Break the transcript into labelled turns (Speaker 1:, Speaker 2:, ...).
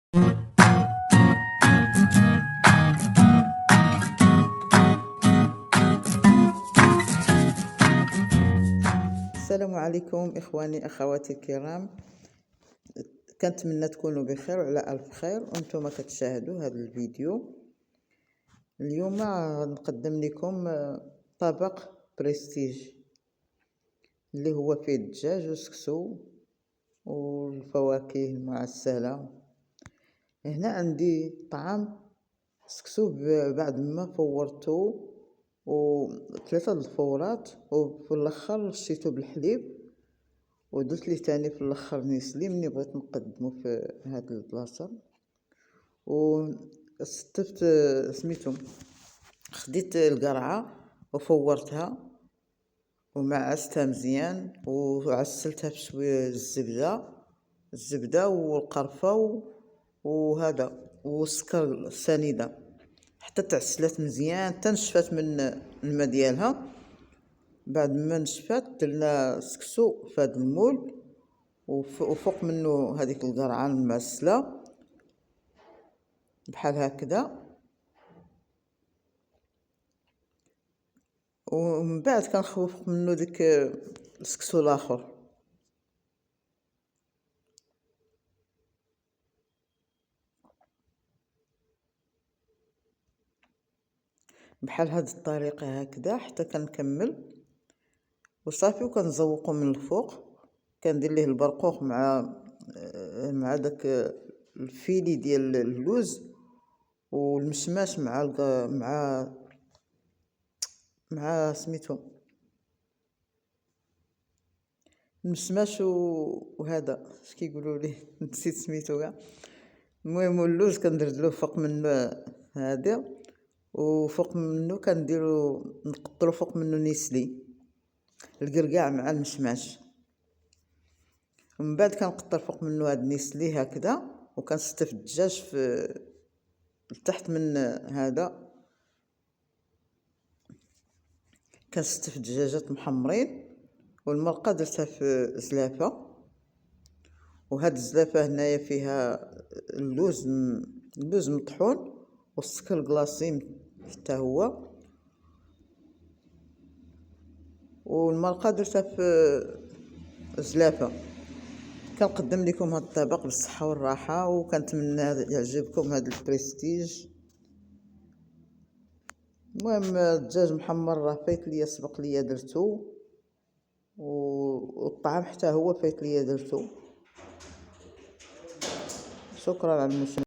Speaker 1: السلام عليكم إخواني أخواتي الكرام، كنتمنى تكونوا بخير وعلى ألف خير وانتم كتشاهدوا هذا الفيديو. اليوم نقدم لكم طبق بريستيج اللي هو فيه الدجاج والسكسو والفواكه المعسلة. هنا عندي طعام سكسو بعد ما فورته وثلاثة الفورات، وفي الاخر رشيته بالحليب ودرت ليه تاني في الاخر نيسلي مني بغيت نقدمه في هاد البلاصه. وستفت سميتو خديت القرعه وفورتها ومعستها مزيان وعسلتها بشويه الزبده والقرفه وهذا والسكر السنيده حتى تعسلات مزيان تنشفات من الماء ديالها. بعد ما نشفات درنا السكسو في هذا المول وفوق منه هذيك القرعه المعسله بحال هكذا، ومن بعد كنخوف منه ديك السكسو الاخر. بحال هاد الطريقه هكذا حتى كنكمل وصافي، وكنزوقو من الفوق. كندير ليه البرقوق مع داك الفيلي ديال اللوز والمشماش مع سميتو المشماش وهذا اش كيقولوا ليه نسيت سميتو كاع. المهم اللوز كندردلوه فوق منه هذا، وفوق منه نقطرو فوق منه نيسلي القرقاع مع المشماش. ومن بعد كنقطر فوق منه هاد نيسلي هكذا، وكنستف الدجاج في لتحت من هذا. كنستف الدجاجات محمرين والمرقه درتها في زلافه، وهاد الزلافه هنايا فيها اللوز مطحون والسكر كلاصي حتى هو، والمرقه درتها في زلافه. كنقدم لكم هذا الطبق بالصحه والراحه، وكنتمنى يعجبكم هذا البريستيج. المهم الدجاج محمر راه فايت ليا سبق ليا درتو، والطعام حتى هو فايت ليا درتو. شكرا على المشاهدة.